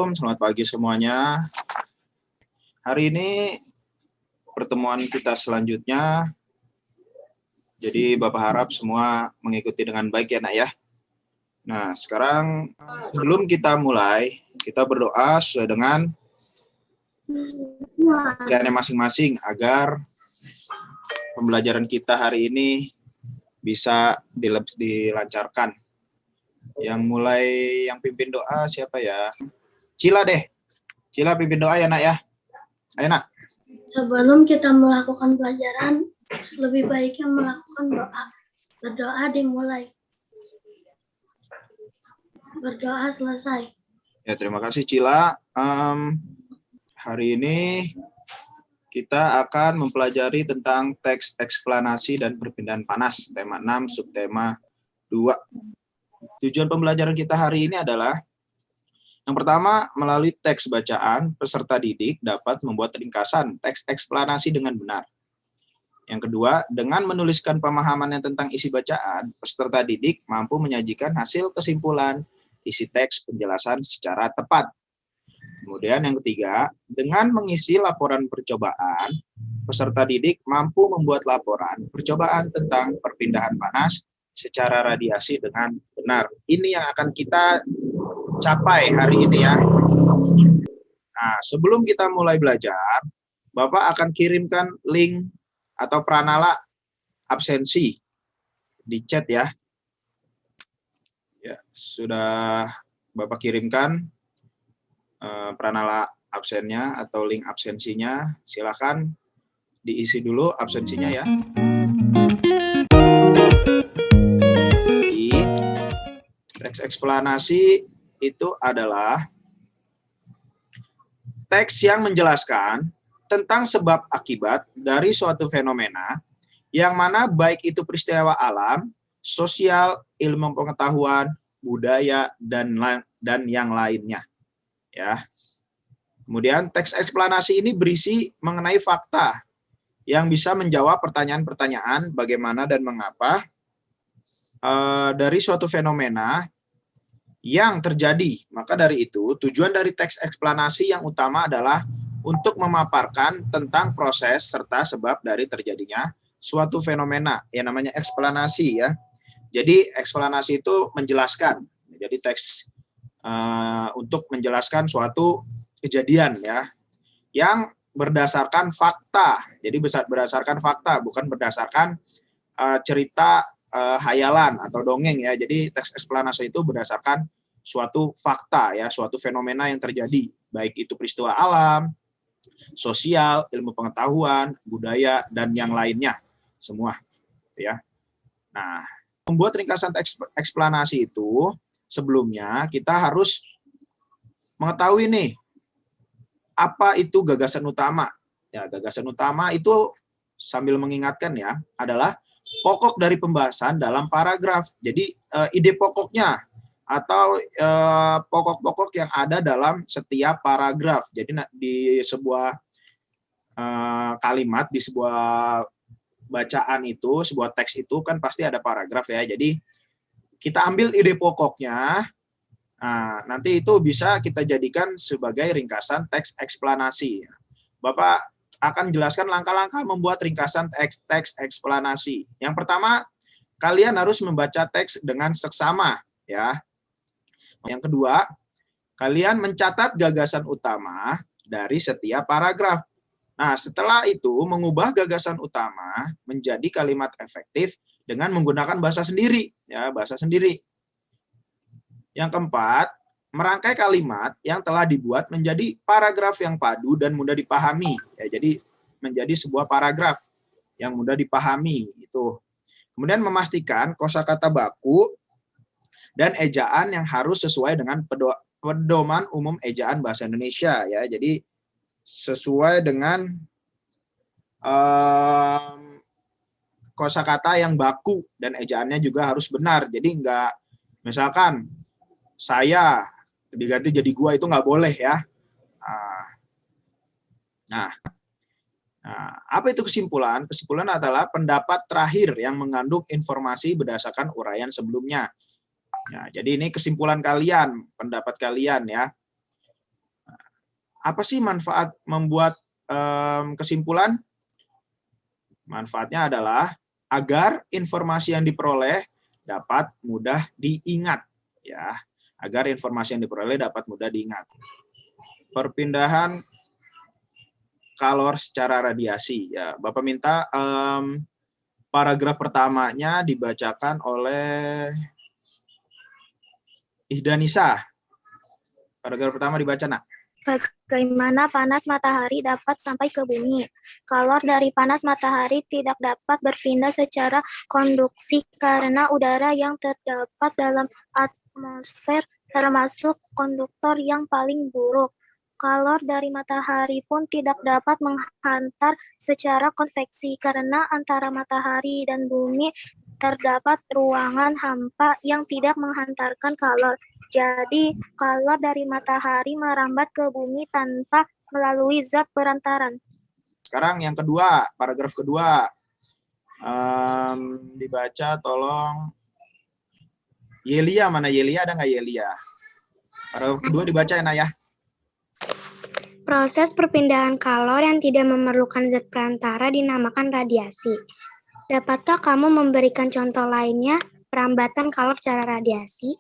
Assalamualaikum, selamat pagi semuanya. Hari ini pertemuan kita selanjutnya, jadi Bapak harap semua mengikuti dengan baik ya nak ya. Nah sekarang sebelum kita mulai, kita berdoa sesuai dengan pilihannya masing-masing agar pembelajaran kita hari ini bisa dilancarkan. Yang pimpin doa siapa ya? Cila deh. Cila pimpin doa ya nak ya. Ayo nak. Sebelum kita melakukan pelajaran, lebih baiknya melakukan doa. Berdoa dimulai. Berdoa selesai. Ya terima kasih Cila. Hari ini kita akan mempelajari tentang teks eksplanasi dan perpindahan panas. Tema 6, subtema 2. Tujuan pembelajaran kita hari ini adalah yang pertama, melalui teks bacaan, peserta didik dapat membuat ringkasan teks eksplanasi dengan benar. Yang kedua, dengan menuliskan pemahamannya tentang isi bacaan, peserta didik mampu menyajikan hasil kesimpulan isi teks penjelasan secara tepat. Kemudian yang ketiga, dengan mengisi laporan percobaan, peserta didik mampu membuat laporan percobaan tentang perpindahan panas secara radiasi dengan benar. Ini yang akan kita capai hari ini ya. Nah, sebelum kita mulai belajar, Bapak akan kirimkan link atau pranala absensi di chat ya. Ya, sudah Bapak kirimkan pranala absennya atau link absensinya. Silakan diisi dulu absensinya ya. Di teks eksplanasi itu adalah teks yang menjelaskan tentang sebab akibat dari suatu fenomena yang mana baik itu peristiwa alam, sosial, ilmu pengetahuan, budaya, dan yang lainnya. Ya. Kemudian teks eksplanasi ini berisi mengenai fakta yang bisa menjawab pertanyaan-pertanyaan bagaimana dan mengapa dari suatu fenomena yang terjadi. Maka dari itu, tujuan dari teks eksplanasi yang utama adalah untuk memaparkan tentang proses serta sebab dari terjadinya suatu fenomena, yang namanya eksplanasi ya. Jadi eksplanasi itu menjelaskan. Jadi teks untuk menjelaskan suatu kejadian ya, yang berdasarkan fakta. Jadi berdasarkan fakta, bukan berdasarkan cerita hayalan atau dongeng ya. Jadi teks eksplanasi itu berdasarkan suatu fakta ya, suatu fenomena yang terjadi, baik itu peristiwa alam, sosial, ilmu pengetahuan, budaya, dan yang lainnya semua ya. Nah, membuat ringkasan teks eksplanasi itu sebelumnya kita harus mengetahui nih apa itu gagasan utama. Ya, gagasan utama itu sambil mengingatkan ya, adalah pokok dari pembahasan dalam paragraf. Jadi ide pokoknya atau pokok-pokok yang ada dalam setiap paragraf. Jadi di sebuah kalimat, di sebuah bacaan itu, sebuah teks itu kan pasti ada paragraf ya. Jadi kita ambil ide pokoknya, nah, nanti itu bisa kita jadikan sebagai ringkasan teks eksplanasi. Bapak akan jelaskan langkah-langkah membuat ringkasan teks eksplanasi. Yang pertama, kalian harus membaca teks dengan seksama ya. Yang kedua, kalian mencatat gagasan utama dari setiap paragraf. Nah, setelah itu mengubah gagasan utama menjadi kalimat efektif dengan menggunakan bahasa sendiri ya, bahasa sendiri. Yang keempat, merangkai kalimat yang telah dibuat menjadi paragraf yang padu dan mudah dipahami. Ya, jadi menjadi sebuah paragraf yang mudah dipahami itu. Kemudian memastikan kosakata baku dan ejaan yang harus sesuai dengan pedoman umum ejaan bahasa Indonesia ya. Jadi sesuai dengan kosakata yang baku dan ejaannya juga harus benar. Jadi enggak, misalkan saya diganti jadi gua, itu nggak boleh ya. Nah, apa itu kesimpulan? Kesimpulan adalah pendapat terakhir yang mengandung informasi berdasarkan uraian sebelumnya. Nah, jadi ini kesimpulan kalian, pendapat kalian ya. Apa sih manfaat membuat kesimpulan? Manfaatnya adalah agar informasi yang diperoleh dapat mudah diingat, ya. Agar informasi yang diperoleh dapat mudah diingat. Perpindahan kalor secara radiasi, ya. Bapak minta paragraf pertamanya dibacakan oleh Ihdanisa. Paragraf pertama dibaca, nak. Bagaimana panas matahari dapat sampai ke bumi? Kalor dari panas matahari tidak dapat berpindah secara konduksi karena udara yang terdapat dalam atmosfer termasuk konduktor yang paling buruk. Kalor dari matahari pun tidak dapat menghantar secara konveksi karena antara matahari dan bumi terdapat ruangan hampa yang tidak menghantarkan kalor. Jadi, kalor dari matahari merambat ke bumi tanpa melalui zat perantaran. Sekarang yang kedua, paragraf kedua. Dibaca tolong. Yelia, mana Yelia? Ada nggak Yelia? Paragraf kedua dibaca ya, Naya. Proses perpindahan kalor yang tidak memerlukan zat perantara dinamakan radiasi. Dapatkah kamu memberikan contoh lainnya perambatan kalor secara radiasi?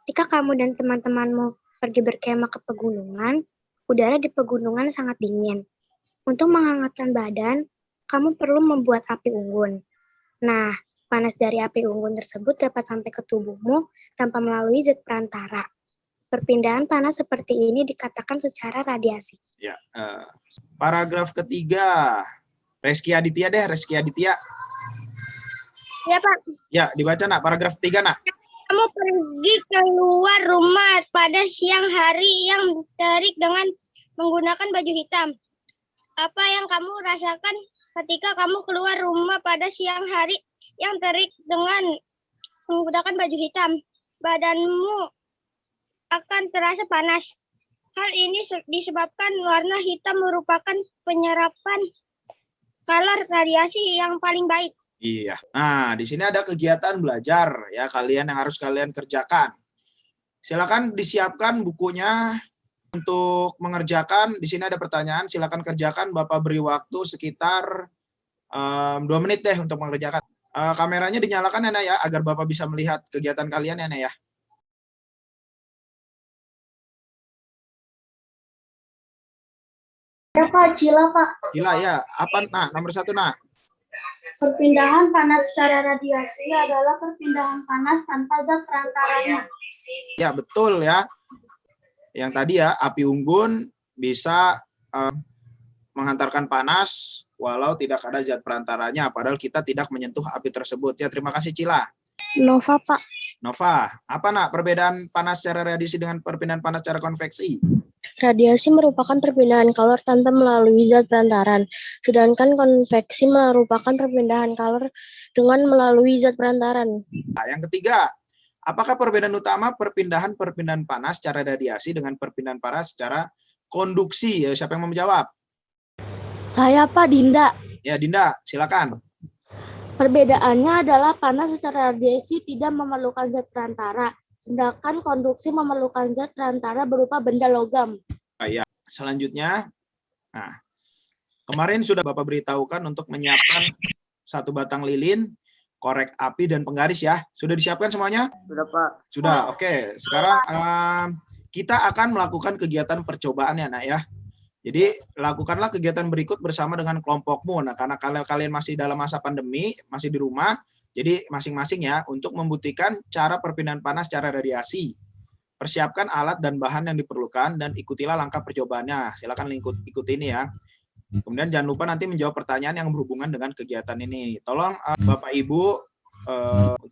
Ketika kamu dan teman-temanmu pergi berkemah ke pegunungan, udara di pegunungan sangat dingin. Untuk menghangatkan badan, kamu perlu membuat api unggun. Nah, panas dari api unggun tersebut dapat sampai ke tubuhmu tanpa melalui zat perantara. Perpindahan panas seperti ini dikatakan secara radiasi. Ya, paragraf ketiga. Reski Aditya deh, Reski Aditya. Ya, Pak. Ya, dibaca, nak. Paragraf ketiga, nak. Kamu pergi keluar rumah pada siang hari yang terik dengan menggunakan baju hitam. Apa yang kamu rasakan ketika kamu keluar rumah pada siang hari yang terik dengan menggunakan baju hitam? Badanmu akan terasa panas. Hal ini disebabkan warna hitam merupakan penyerapan kalor radiasi yang paling baik. Iya. Nah, di sini ada kegiatan belajar ya kalian yang harus kalian kerjakan. Silakan disiapkan bukunya untuk mengerjakan. Di sini ada pertanyaan, silakan kerjakan. Bapak beri waktu sekitar 2 menit deh untuk mengerjakan. Kameranya dinyalakan ya, Nak, ya, agar Bapak bisa melihat kegiatan kalian ya, Nak, ya. Ya Pak, Cila Pak. Gila ya. Apa, Nak? Nomor 1, Nak. Perpindahan panas secara radiasi adalah perpindahan panas tanpa zat perantaranya. Ya, betul ya. Yang tadi ya, api unggun bisa menghantarkan panas walau tidak ada zat perantaranya, padahal kita tidak menyentuh api tersebut. Ya, terima kasih, Cila. Nova, Pak. Nova, apa, Nak, perbedaan panas secara radiasi dengan perpindahan panas secara konveksi? Radiasi merupakan perpindahan kalor tanpa melalui zat perantaran, sedangkan konveksi merupakan perpindahan kalor dengan melalui zat perantaran. Nah, yang ketiga, apakah perbedaan utama perpindahan panas secara radiasi dengan perpindahan panas secara konduksi? Ya, siapa yang mau menjawab? Saya Pak, Dinda. Ya, Dinda, silakan. Perbedaannya adalah panas secara radiasi tidak memerlukan zat perantara, sedangkan konduksi memerlukan zat perantara berupa benda logam. Ya, selanjutnya, nah, kemarin sudah Bapak beritahukan untuk menyiapkan 1 batang lilin, korek api, dan penggaris ya. Sudah disiapkan semuanya? Sudah, Pak. Sudah, oke. Sekarang kita akan melakukan kegiatan percobaan ya, Nak, ya. Jadi, lakukanlah kegiatan berikut bersama dengan kelompokmu. Nah, karena kalian masih dalam masa pandemi, masih di rumah, jadi masing-masing ya, untuk membuktikan cara perpindahan panas secara radiasi. Persiapkan alat dan bahan yang diperlukan dan ikutilah langkah percobaannya. Silakan ikuti ini ya. Kemudian jangan lupa nanti menjawab pertanyaan yang berhubungan dengan kegiatan ini. Tolong Bapak Ibu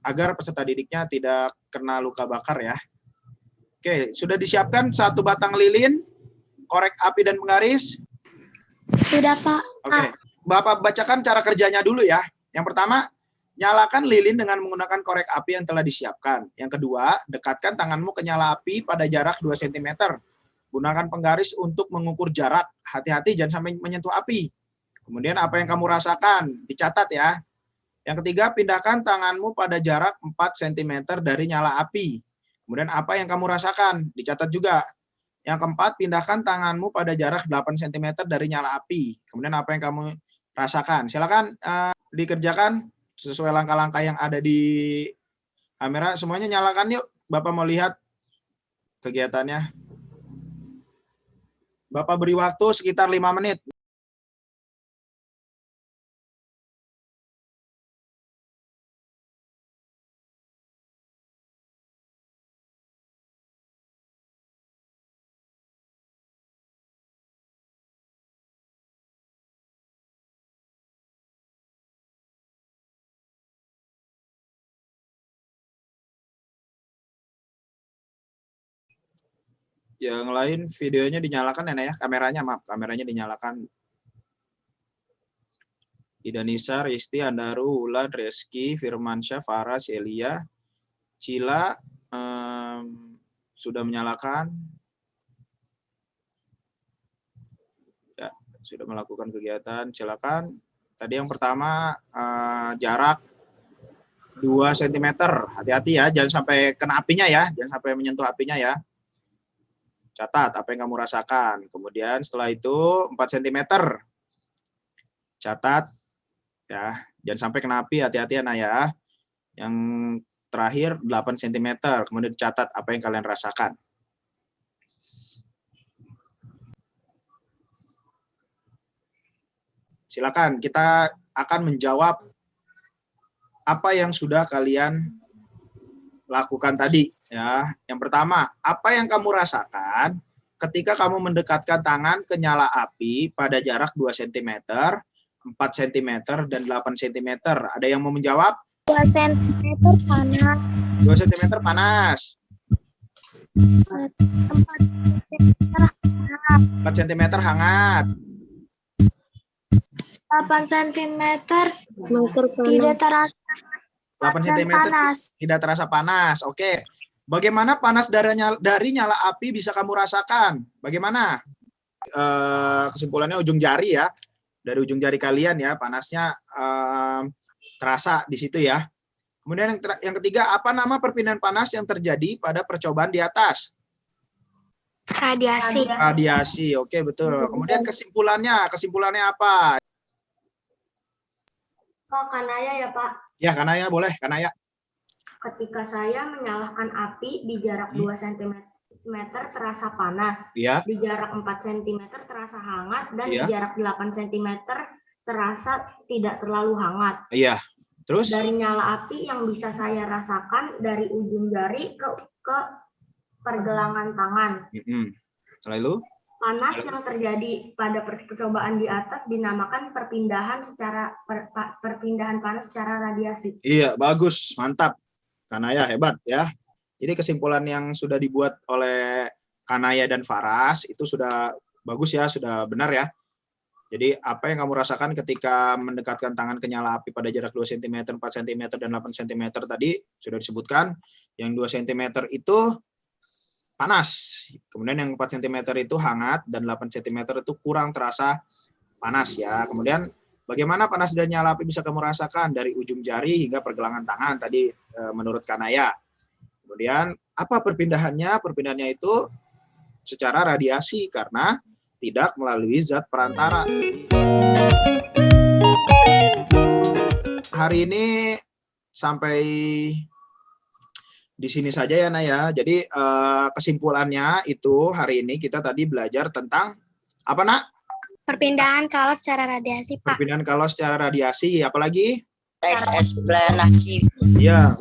agar peserta didiknya tidak kena luka bakar ya. Oke, sudah disiapkan 1 batang lilin, korek api dan penggaris? Sudah Pak. Oke, Bapak bacakan cara kerjanya dulu ya. Yang pertama, nyalakan lilin dengan menggunakan korek api yang telah disiapkan. Yang kedua, dekatkan tanganmu ke nyala api pada jarak 2 cm. Gunakan penggaris untuk mengukur jarak. Hati-hati jangan sampai menyentuh api. Kemudian apa yang kamu rasakan? Dicatat ya. Yang ketiga, pindahkan tanganmu pada jarak 4 cm dari nyala api. Kemudian apa yang kamu rasakan? Dicatat juga. Yang keempat, pindahkan tanganmu pada jarak 8 cm dari nyala api. Kemudian apa yang kamu rasakan? Silakan dikerjakan sesuai langkah-langkah yang ada di kamera. Semuanya nyalakan yuk. Bapak mau lihat kegiatannya. Bapak beri waktu sekitar 5 menit. Yang lain videonya dinyalakan ya, kameranya, maaf, kameranya dinyalakan. Ida Nisa, Risti, Andaru, Ulan, Reski, Firmansyah, Farah, Celia, Cila, sudah menyalakan. Ya, sudah melakukan kegiatan, silakan. Tadi yang pertama, jarak 2 cm. Hati-hati ya, jangan sampai kena apinya ya, jangan sampai menyentuh apinya ya. Catat apa yang kamu rasakan. Kemudian setelah itu 4 cm. Catat ya, jangan sampai kena api, hati-hati ya, ya. Yang terakhir 8 cm. Kemudian catat apa yang kalian rasakan. Silakan, kita akan menjawab apa yang sudah kalian lakukan tadi ya. Yang pertama, apa yang kamu rasakan ketika kamu mendekatkan tangan ke nyala api pada jarak 2 cm, 4 cm, dan 8 cm? Ada yang mau menjawab? 2 cm panas. 2 cm panas. 4 cm hangat. 8 cm tidak terasa 8 cm panas. tidak terasa panas. Oke. Bagaimana panas dari nyala api bisa kamu rasakan? Bagaimana? Kesimpulannya ujung jari ya. Dari ujung jari kalian ya, panasnya terasa di situ ya. Kemudian yang ketiga, apa nama perpindahan panas yang terjadi pada percobaan di atas? Radiasi. Radiasi. Oke, betul. Kemudian kesimpulannya apa? Pak, Kanaya ya Pak. Ya, Kanaya boleh, Kanaya. Ketika saya menyalakan api di jarak 2 cm terasa panas, Iya. di jarak 4 cm terasa hangat, dan Iya. di jarak 8 cm terasa tidak terlalu hangat. Iya. Terus? Dari nyala api yang bisa saya rasakan dari ujung jari ke pergelangan tangan. Setelah itu? Panas yang terjadi pada percobaan di atas dinamakan perpindahan panas secara radiasi. Iya, bagus, mantap. Kanaya hebat ya. Jadi kesimpulan yang sudah dibuat oleh Kanaya dan Faras itu sudah bagus ya, sudah benar ya. Jadi apa yang kamu rasakan ketika mendekatkan tangan ke nyala api pada jarak 2 cm, 4 cm, dan 8 cm tadi sudah disebutkan. Yang 2 cm itu panas. Kemudian yang 4 cm itu hangat, dan 8 cm itu kurang terasa panas ya. Kemudian bagaimana panas dari nyala api bisa kamu rasakan? Dari ujung jari hingga pergelangan tangan tadi menurut Kanaya. Kemudian apa perpindahannya? Perpindahannya itu secara radiasi karena tidak melalui zat perantara. Hari ini sampai di sini saja ya, Naya. Jadi kesimpulannya itu hari ini kita tadi belajar tentang apa, Nak? Perpindahan kalor secara radiasi, Pak. Perpindahan kalor secara radiasi. Apalagi? Teks eksplanasi. Iya,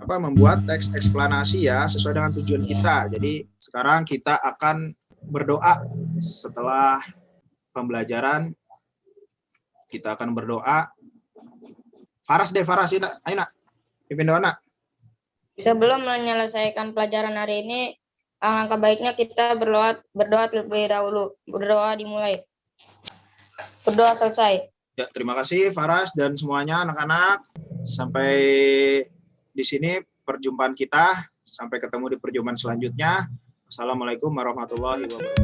membuat teks eksplanasi ya sesuai dengan tujuan kita. Jadi sekarang kita akan berdoa setelah pembelajaran. Kita akan berdoa. Faras, ayo Nak. Pimpin doa, Nak. Sebelum menyelesaikan pelajaran hari ini, alangkah baiknya kita berdoa terlebih dahulu. Berdoa dimulai. Berdoa selesai. Ya, terima kasih Faras dan semuanya anak-anak. Sampai di sini perjumpaan kita. Sampai ketemu di perjumpaan selanjutnya. Assalamualaikum warahmatullahi wabarakatuh.